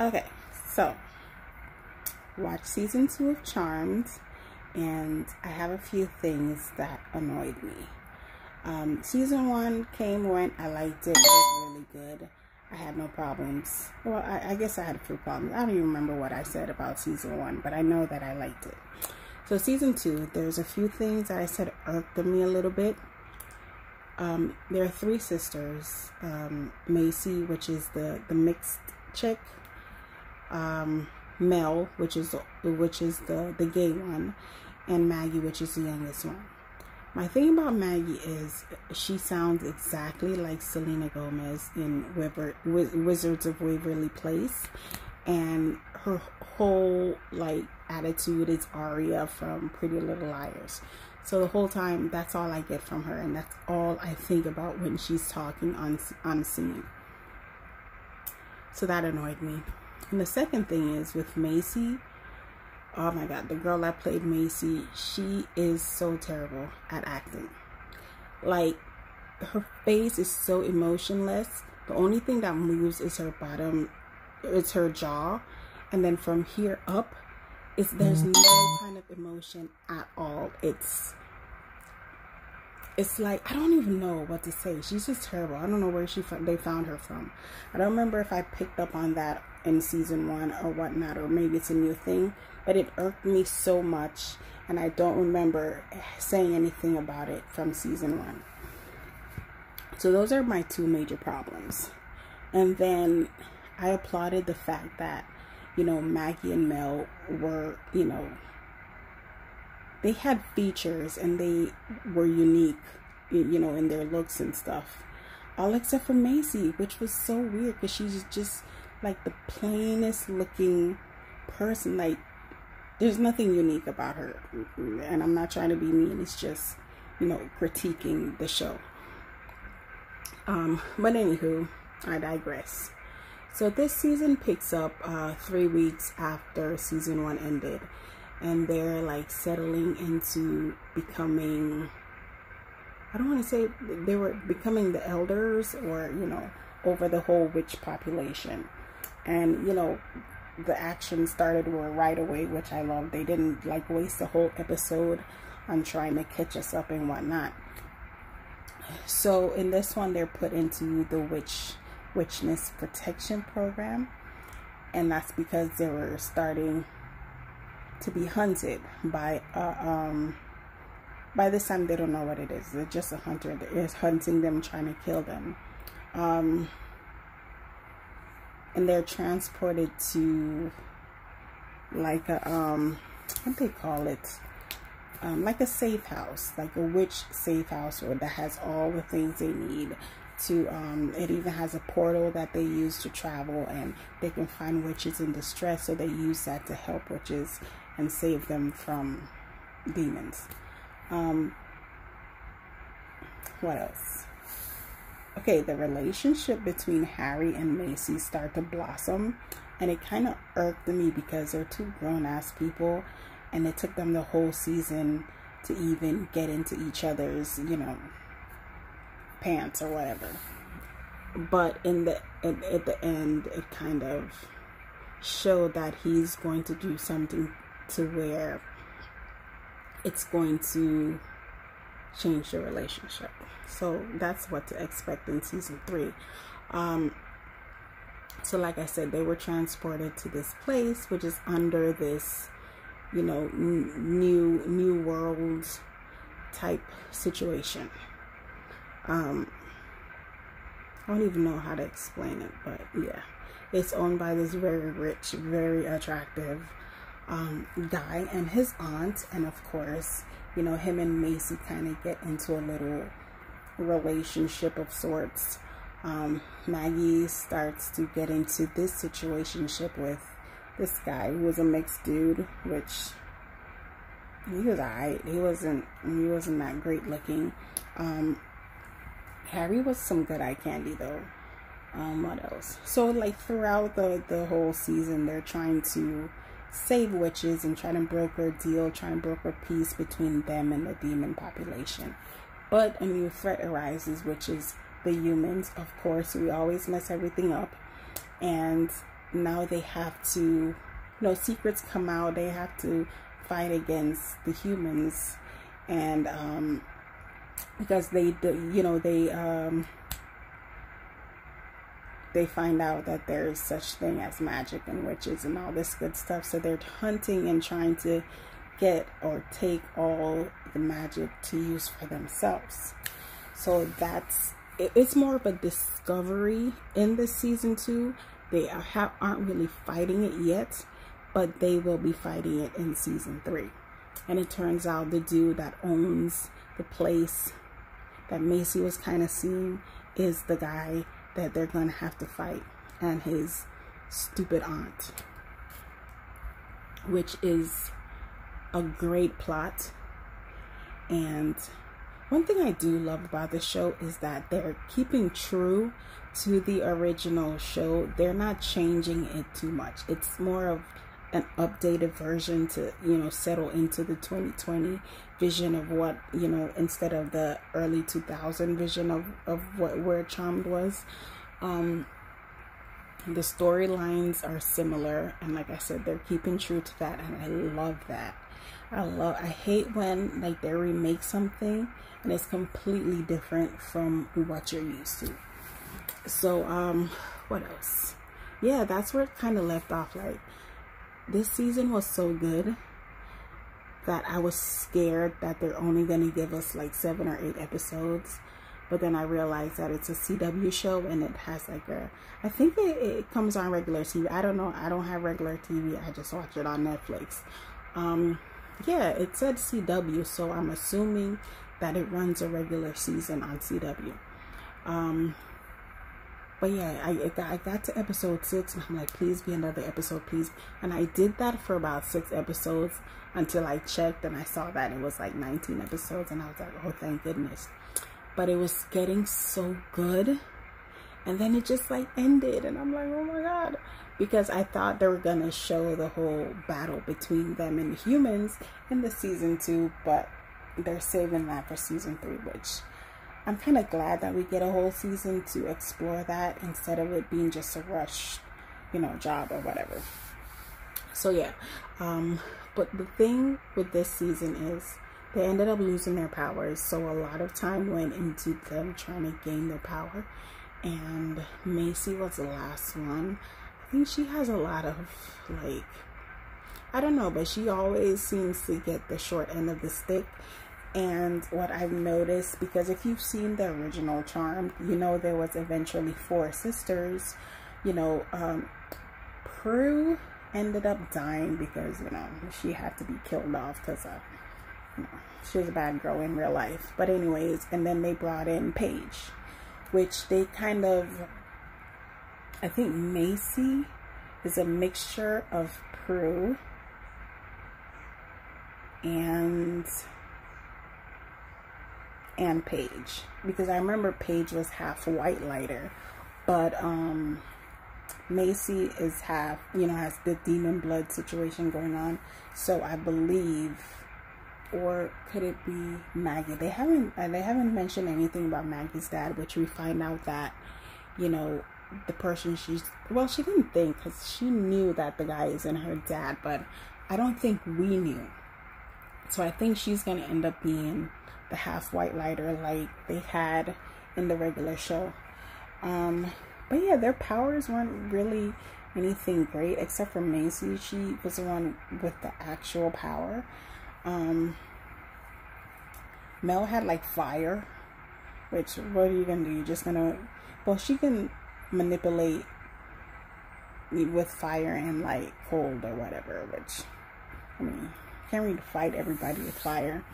Okay, so watch season 2 of Charmed, and I have a few things that annoyed me. Season 1 came, went. I liked it. It was really good. I had no problems. Well, I guess I had a few problems. I don't even remember what I said about season 1, but I know that I liked it. So season 2, there's a few things that I said irked me a little bit. There are 3 sisters. Macy, which is the mixed chick. Mel, which is the gay one, and Maggie, which is the youngest one. My thing about Maggie is she sounds exactly like Selena Gomez in Wizards of Waverly Place, and her whole like attitude is Aria from Pretty Little Liars. So the whole time, that's all I get from her, and that's all I think about when she's talking on scene. So that annoyed me. And the second thing is with Macy. Oh my God, the girl that played Macy, she is so terrible at acting. Like, her face is so emotionless. The only thing that moves is her bottom, it's her jaw. And then from here up, there's no kind of emotion at all. It's like, I don't even know what to say. She's just terrible. I don't know where they found her from. I don't remember if I picked up on that in season 1 or whatnot, or maybe it's a new thing, but it irked me so much, and I don't remember saying anything about it from season 1. So those are my 2 major problems. And then I applauded the fact that, Maggie and Mel were, they had features and they were unique, in their looks and stuff. All except for Macy, which was so weird because she's just like the plainest looking person. Like, there's nothing unique about her. And I'm not trying to be mean. It's just, critiquing the show. But anywho, I digress. So this season picks up 3 weeks after season 1 ended. And they're like settling into becoming, I don't want to say they were becoming the elders, or, over the whole witch population. And, the action started right away, which I love. They didn't like waste the whole episode on trying to catch us up and whatnot. So in this one, they're put into the Witchness Protection Program. And that's because they were starting to be hunted by this time they don't know what it is. They're just a hunter that is hunting them, trying to kill them, and they're transported to like a what they call it, like a safe house, like a witch safe house, or that has all the things they need to it even has a portal that they use to travel, and they can find witches in distress, so they use that to help witches and save them from demons. What else? Okay, the relationship between Harry and Macy start to blossom, and it kind of irked me because they're 2 grown-ass people, and it took them the whole season to even get into each other's, pants or whatever. But at the end, it kind of showed that he's going to do something to where it's going to change the relationship. So that's what to expect in season 3. So like I said, they were transported to this place, which is under this, new world type situation. I don't even know how to explain it, but yeah, it's owned by this very rich, very attractive guy and his aunt, and of course, him and Macy kind of get into a little relationship of sorts. Maggie starts to get into this situationship with this guy who was a mixed dude, which he was alright. He wasn't that great looking. Harry was some good eye candy though. What else? So like throughout the whole season, they're trying to save witches and try to broker a deal, trying to broker peace between them and the demon population. But a new threat arises, which is the humans. Of course, we always mess everything up, and now they have to, you know, secrets come out. They have to fight against the humans, and because they find out that there's such thing as magic and witches and all this good stuff. So they're hunting and trying to get or take all the magic to use for themselves. So it's more of a discovery in this season 2. They aren't really fighting it yet, but they will be fighting it in season 3. And it turns out the dude that owns the place that Macy was kind of seeing is the guy that they're going to have to fight, and his stupid aunt, which is a great plot. And one thing I do love about the show is that they're keeping true to the original show. They're not changing it too much. It's more of an updated version to, you know, settle into the 2020 vision of what, you know, instead of the early 2000 vision of where Charmed was. The storylines are similar, and like I said, they're keeping true to that, and I love that. I hate when like they remake something and it's completely different from what you're used to. So what else? Yeah, that's where it kind of left off. Like, this season was so good that I was scared that they're only going to give us like 7 or 8 episodes. But then I realized that it's a CW show, and it has like I think it comes on regular TV. I don't know. I don't have regular TV. I just watch it on Netflix. Yeah, it said CW, so I'm assuming that it runs a regular season on CW. But yeah, I got to episode 6, and I'm like, please be another episode, please. And I did that for about 6 episodes until I checked and I saw that it was like 19 episodes, and I was like, oh, thank goodness. But it was getting so good, and then it just like ended, and I'm like, oh my god, because I thought they were gonna show the whole battle between them and the humans in the season 2, but they're saving that for season 3, which I'm kind of glad that we get a whole season to explore that instead of it being just a rush, you know, job or whatever. So yeah, but the thing with this season is they ended up losing their powers, so a lot of time went into them trying to gain their power, and Macy was the last one. I think she has a lot of, like, I don't know, but she always seems to get the short end of the stick. And what I've noticed, because if you've seen the original Charmed, you know there was eventually 4 sisters. You know, Prue ended up dying because, you know, she had to be killed off because you know, she was a bad girl in real life. But anyways, and then they brought in Paige, which they kind of, I think Macy is a mixture of Prue and Paige, because I remember Paige was half white lighter, but Macy is half, you know, has the demon blood situation going on. So I believe, or could it be Maggie? They haven't mentioned anything about Maggie's dad, which we find out that, you know, the person she didn't think, because she knew that the guy isn't her dad, but I don't think we knew. So I think she's gonna end up being the half white lighter like they had in the regular show. But yeah, their powers weren't really anything great, except for Macy. She was the one with the actual power. Mel had like fire, which, what are you gonna do? You're just gonna, well, she can manipulate with fire and like cold or whatever, which, I mean, can't really fight everybody with fire.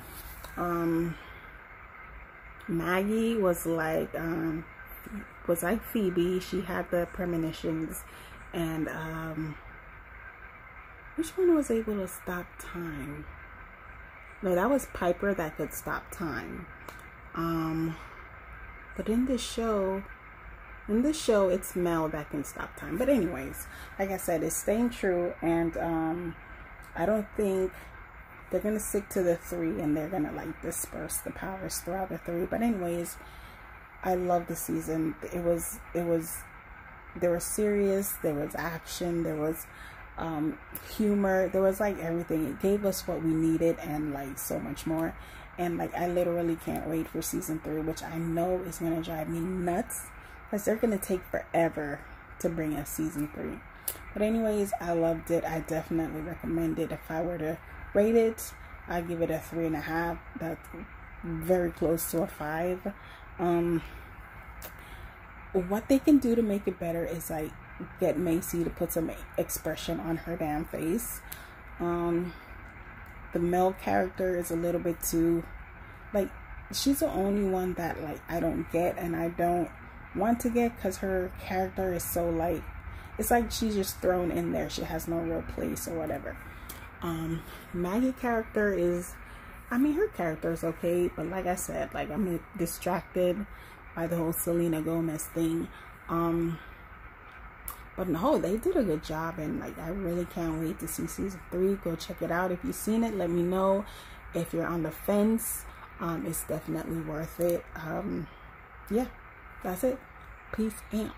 Maggie was like Phoebe. She had the premonitions, and which one was able to stop time? No, that was Piper that could stop time. But in this show it's Mel that can stop time. But anyways, like I said, it's staying true, and I don't think they're gonna stick to the 3, and they're gonna like disperse the powers throughout the 3. But anyways, I love the season. It was There was serious, there was action, there was humor, there was like everything. It gave us what we needed and like so much more. And like I literally can't wait for season 3, which I know is gonna drive me nuts because they're gonna take forever to bring us season 3. But anyways, I loved it. I definitely recommend it. If I were to rate it, I'd give it a 3.5. That's very close to a 5. What they can do to make it better is like get Macy to put some expression on her damn face. The Mel character is a little bit too, like, she's the only one that like I don't get and I don't want to get, because her character is so like, it's like she's just thrown in there. She has no real place or whatever. Maggie character is, I mean, her character is okay, but like I said, like I'm distracted by the whole Selena Gomez thing. But no, they did a good job, and like I really can't wait to see season 3. Go check it out. If you've seen it, let me know. If you're on the fence, it's definitely worth it. Yeah, that's it. Peace out.